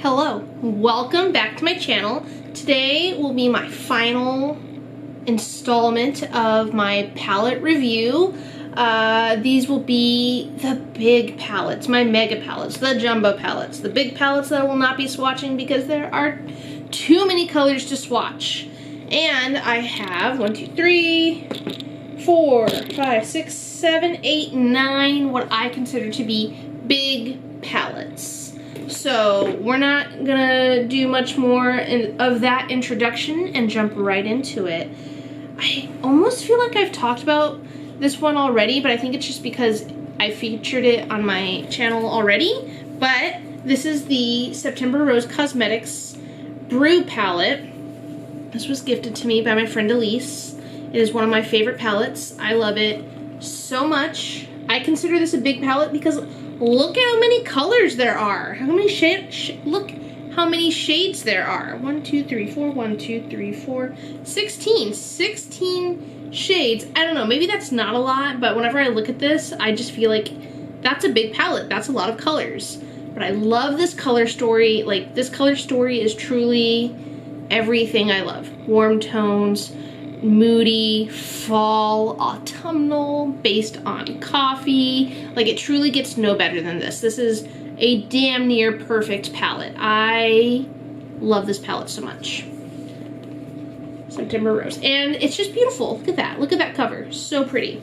Hello, welcome back to my channel. Today will be my final installment of my palette review. These will be the big palettes, my mega palettes, the jumbo palettes, the big palettes that I will not be swatching because there are too many colors to swatch. And I have 1, 2, 3, 4, 5, 6, 7, 8, 9 what I consider to be big palettes. So we're not gonna do much more of that introduction and jump right into it. I almost feel like I've talked about this one already, but I think it's just because I featured it on my channel already. But this is the September Rose Cosmetics Brew palette. This was gifted to me by my friend Elise. It is one of my favorite palettes. I love it so much. I consider this a big palette because look at how many colors there are. How many look how many shades there are. 1, 2, 3, 4, 1, 2, 3, 4, 16. 16 shades. I don't know, maybe that's not a lot, but whenever I look at this, I just feel like that's a big palette. That's a lot of colors. But I love this color story. Like, this color story is truly everything I love. Warm tones, moody, fall, autumnal, based on coffee. Like, it truly gets no better than this. This is a damn near perfect palette. I love this palette so much. September Rose. And it's just beautiful. Look at that. Look at that cover. So pretty.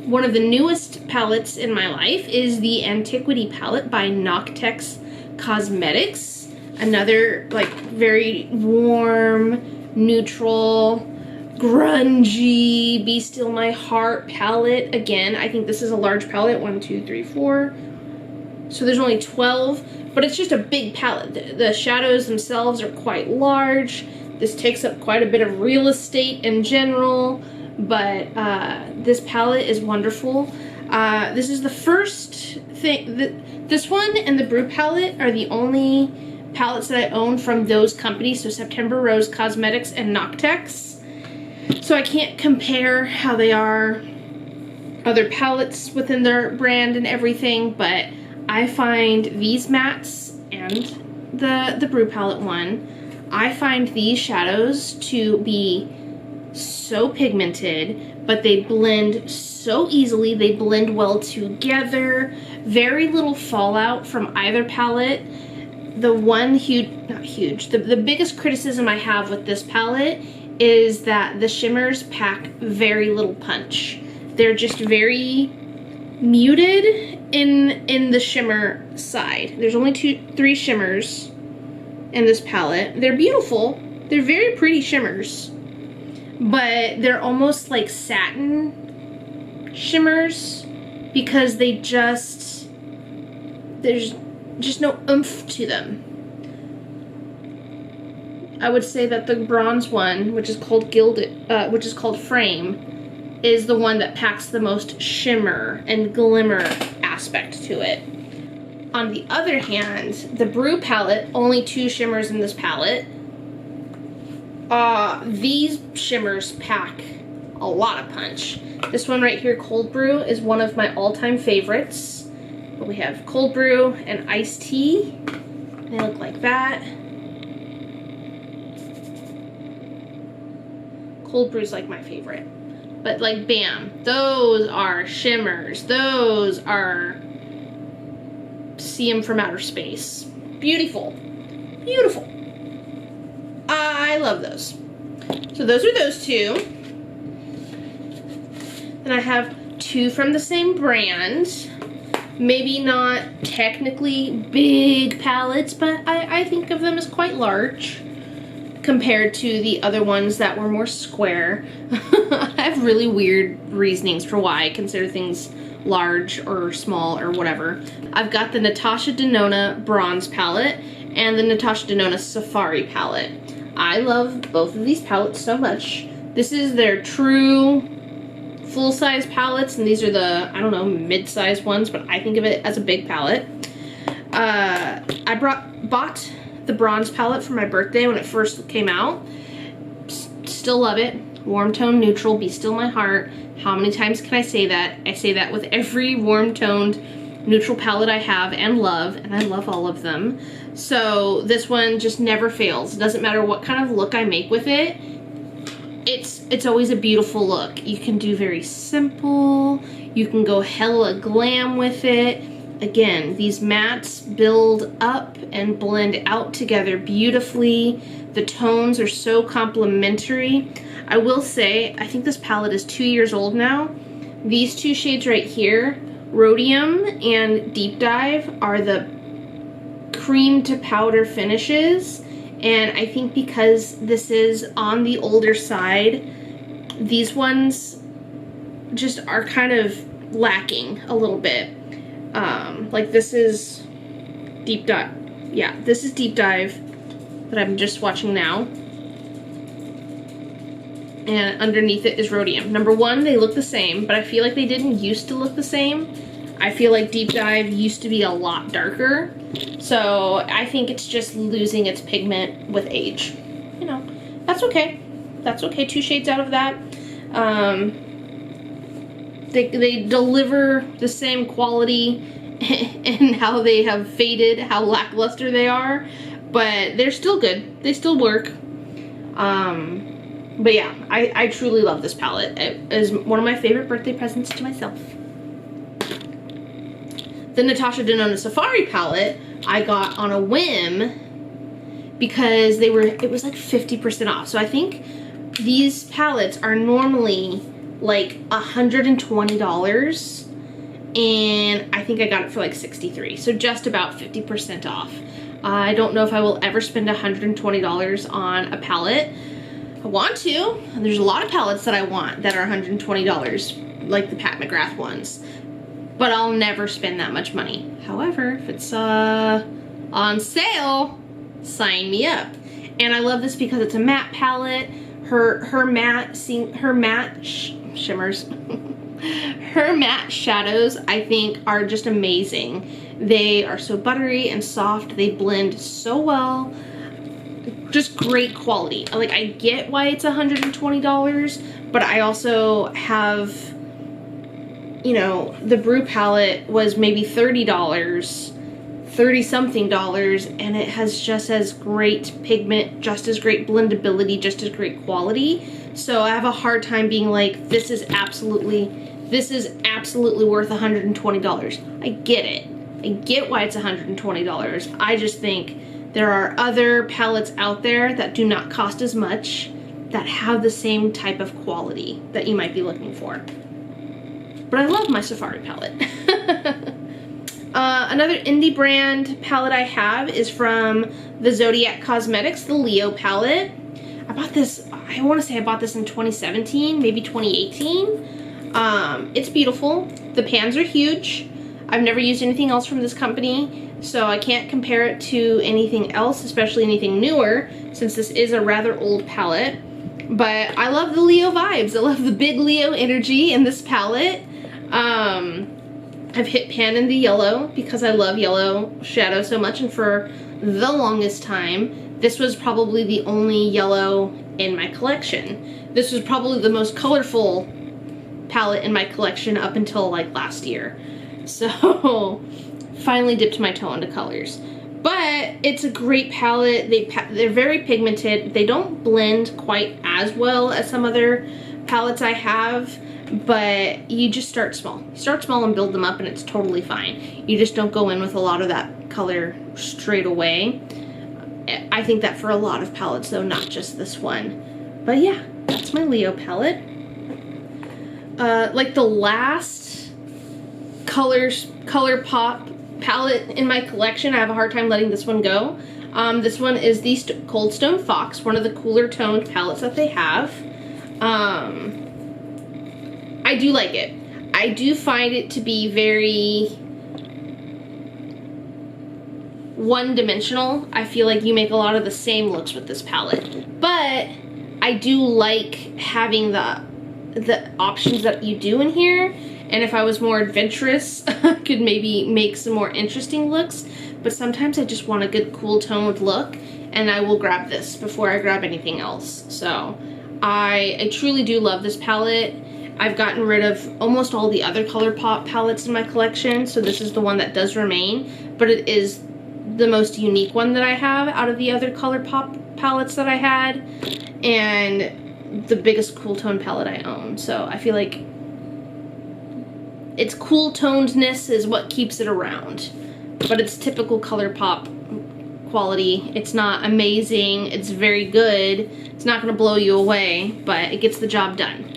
One of the newest palettes in my life is the Antiquity palette by Zodiac Cosmetics. Another, like, very warm, neutral, grungy, Be Still My Heart palette. Again, I think this is a large palette. 1, 2, 3, 4. So there's only 12, but it's just a big palette. The shadows themselves are quite large. This takes up quite a bit of real estate in general, but this palette is wonderful. This is the first thing. This one and the Brew palette are the only palettes that I own from those companies, so September Rose Cosmetics and Noctex. So I can't compare how they are other palettes within their brand and everything, but I find these mattes and the Brew palette one, I find these shadows to be so pigmented, but they blend so easily. They blend well together. Very little fallout from either palette. The one the biggest criticism I have with this palette is that the shimmers pack very little punch. They're just very muted in the shimmer side. There's only 3 shimmers in this palette. They're beautiful. They're very pretty shimmers, but they're almost like satin shimmers because there's just no oomph to them. I would say that the bronze one, which is called Frame, is the one that packs the most shimmer and glimmer aspect to it. On the other hand, the Brew palette, only 2 shimmers in this palette. These shimmers pack a lot of punch. This one right here, Cold Brew, is one of my all-time favorites. But we have Cold Brew and Iced Tea. They look like that. Cold Brew's like my favorite. But like, bam, those are shimmers. Those are see 'em from outer space. Beautiful. Beautiful. I love those. So those are those 2. Then I have 2 from the same brand. Maybe not technically big palettes, but I think of them as quite large compared to the other ones that were more square. I have really weird reasonings for why I consider things large or small or whatever. I've got the Natasha Denona Bronze palette and the Natasha Denona Safari palette. I love both of these palettes so much. This is their true full-size palettes, and these are the, I don't know, mid-size ones, but I think of it as a big palette. I bought the bronze palette for my birthday when it first came out. Still love it. Warm tone, neutral, Be Still My Heart. How many times can I say that? I say that with every warm toned neutral palette I have and love, and I love all of them. So this one just never fails. It doesn't matter what kind of look I make with it. It's always a beautiful look. You can do very simple. You can go hella glam with it. Again, these mattes build up and blend out together beautifully. The tones are so complementary. I will say, I think this palette is 2 years old now. These two shades right here, Rhodium and Deep Dive, are the cream to powder finishes. And I think because this is on the older side, these ones just are kind of lacking a little bit. Like this is Deep Dive. Yeah, this is Deep Dive that I'm just watching now. And underneath it is Rhodium. Number one, they look the same, but I feel like they didn't used to look the same. I feel like Deep Dive used to be a lot darker. So I think it's just losing its pigment with age. You know, that's okay. That's okay. 2 shades out of that. They deliver the same quality and how they have faded, how lackluster they are, but they're still good. They still work. But yeah, I truly love this palette. It is one of my favorite birthday presents to myself. The Natasha Denona Safari palette I got on a whim because it was like 50% off. So I think these palettes are normally like $120, and I think I got it for like $63, so just about 50% off. I don't know if I will ever spend $120 on a palette. I want to. There's a lot of palettes that I want that are $120, like the Pat McGrath ones, but I'll never spend that much money. However, if it's on sale, sign me up. And I love this because it's a matte palette. Her matte shimmers, her matte shadows, I think, are just amazing. They are so buttery and soft. They blend so well. Just great quality. Like, I get why it's $120, but I also have, you know, the Brew palette was maybe $30, 30-something dollars, and it has just as great pigment, just as great blendability, just as great quality. So I have a hard time being like, this is absolutely worth $120. I get it. I get why it's $120. I just think there are other palettes out there that do not cost as much, that have the same type of quality that you might be looking for. But I love my Safari palette. Another indie brand palette I have is from the Zodiac Cosmetics, the Leo palette. I bought this, I want to say I bought this in 2017, maybe 2018. It's beautiful. The pans are huge. I've never used anything else from this company, so I can't compare it to anything else, especially anything newer, since this is a rather old palette. But I love the Leo vibes. I love the big Leo energy in this palette. I've hit pan in the yellow because I love yellow shadow so much, and for the longest time, this was probably the only yellow in my collection. This was probably the most colorful palette in my collection up until like last year. So finally dipped my toe into colors. But it's a great palette. They're very pigmented. They don't blend quite as well as some other palettes I have, but you just start small. You start small and build them up, and it's totally fine. You just don't go in with a lot of that color straight away. I think that for a lot of palettes though, not just this one. But yeah, that's my Leo palette. Like the last Colourpop palette in my collection, I have a hard time letting this one go. This one is the Cold Stone Fox, one of the cooler toned palettes that they have. I do like it. I do find it to be very one-dimensional. I feel like you make a lot of the same looks with this palette, but I do like having the options that you do in here. And if I was more adventurous, I could maybe make some more interesting looks. But sometimes I just want a good cool toned look, and I will grab this before I grab anything else. So I truly do love this palette. I've gotten rid of almost all the other Colourpop palettes in my collection, so this is the one that does remain, but it is the most unique one that I have out of the other Colourpop palettes that I had, and the biggest cool tone palette I own. So I feel like its cool tonedness is what keeps it around, but it's typical Colourpop quality. It's not amazing, it's very good, it's not going to blow you away, but it gets the job done.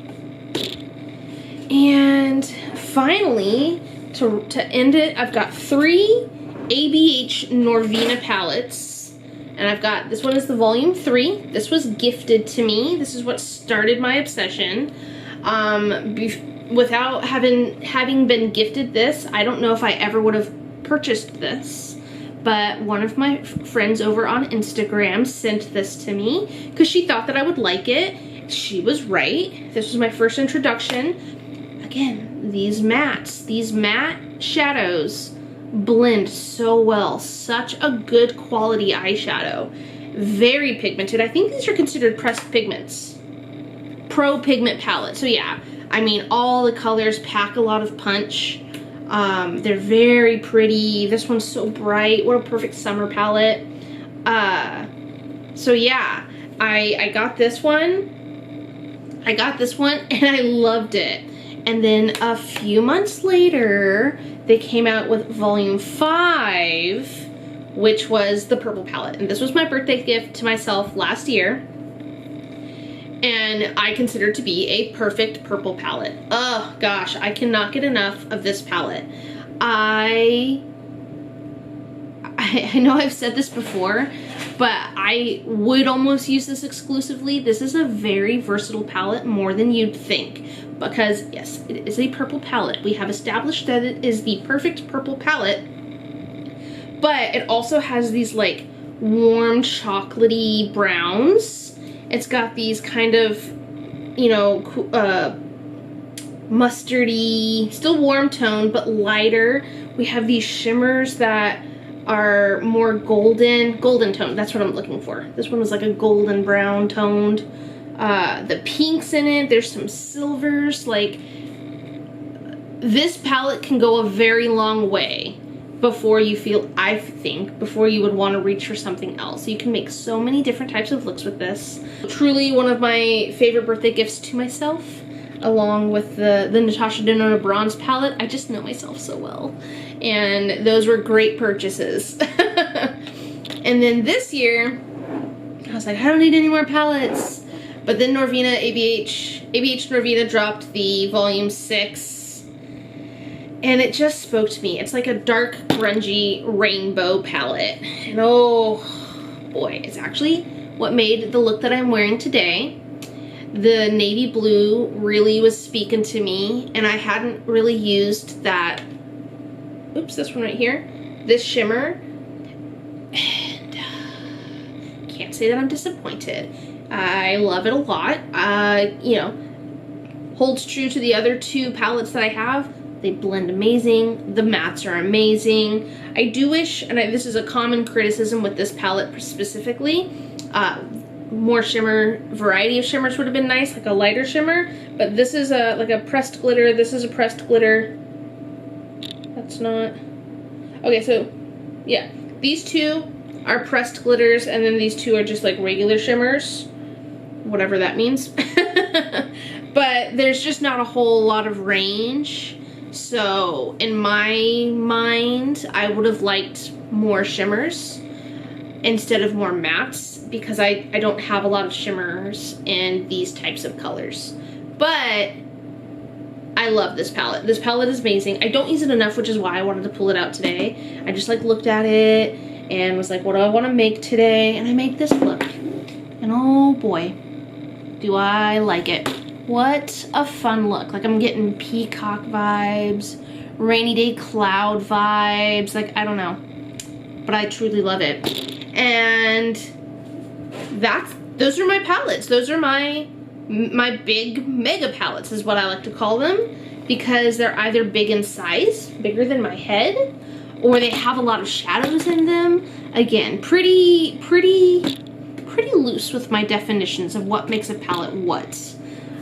And finally, to end it, I've got 3 ABH Norvina palettes, and I've got, this one is the volume 3. This was gifted to me. This is what started my obsession. Without having been gifted this, I don't know if I ever would have purchased this, but one of my friends over on Instagram sent this to me because she thought that I would like it. She was right. This was my first introduction. Again, these matte shadows blend so well. Such a good quality eyeshadow. Very pigmented. I think these are considered pressed pigments. Pro pigment palette. So yeah, I mean, all the colors pack a lot of punch. They're very pretty. This one's so bright. What a perfect summer palette. So yeah, I got this one. And I loved it. And then a few months later, they came out with volume 5, which was the purple palette. And this was my birthday gift to myself last year. And I consider it to be a perfect purple palette. Oh gosh, I cannot get enough of this palette. I know I've said this before, but I would almost use this exclusively. This is a very versatile palette, more than you'd think, because yes, it is a purple palette. We have established that it is the perfect purple palette, but it also has these like warm chocolatey browns. It's got these kind of, you know, mustardy, still warm tone, but lighter. We have these shimmers that are more golden toned. That's what I'm looking for. This one was like a golden brown toned. The pinks in it, there's some silvers. Like, this palette can go a very long way before you feel, I think, before you would want to reach for something else. You can make so many different types of looks with this. Truly one of my favorite birthday gifts to myself, along with the Natasha Denona bronze palette. I just know myself so well, and those were great purchases. And then this year, I was like, I don't need any more palettes. But then Norvina, ABH Norvina dropped the volume 6, and it just spoke to me. It's like a dark, grungy rainbow palette. And oh boy, it's actually what made the look that I'm wearing today. The navy blue really was speaking to me, and I hadn't really used that, oops, this one right here, this shimmer, and can't say that I'm disappointed. I love it a lot. You know, holds true to the other 2 palettes that I have. They blend amazing. The mattes are amazing. I do wish, and this is a common criticism with this palette specifically, more shimmer, variety of shimmers would have been nice, like a lighter shimmer, but this is like a pressed glitter. This is a pressed glitter. That's not, okay, so yeah, these 2 are pressed glitters, and then these 2 are just like regular shimmers, whatever that means. But there's just not a whole lot of range, so in my mind, I would have liked more shimmers instead of more mattes, because I don't have a lot of shimmers in these types of colors. But I love this palette. This palette is amazing. I don't use it enough, which is why I wanted to pull it out today. I just like looked at it and was like, what do I want to make today? And I made this look. And oh boy, do I like it. What a fun look. Like, I'm getting peacock vibes, rainy day cloud vibes. Like, I don't know, but I truly love it. And those are my palettes. Those are my big mega palettes is what I like to call them, because they're either big in size, bigger than my head, or they have a lot of shadows in them. Again, pretty loose with my definitions of what makes a palette what.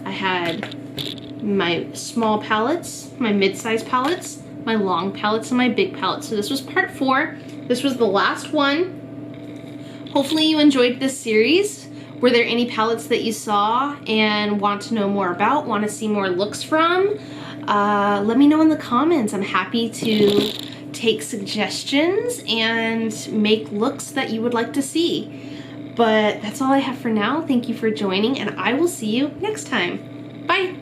I had my small palettes, my mid-size palettes, my long palettes, and my big palettes. So this was part 4. This was the last one. Hopefully you enjoyed this series. Were there any palettes that you saw and want to know more about, want to see more looks from? Let me know in the comments. I'm happy to take suggestions and make looks that you would like to see. But that's all I have for now. Thank you for joining, and I will see you next time. Bye!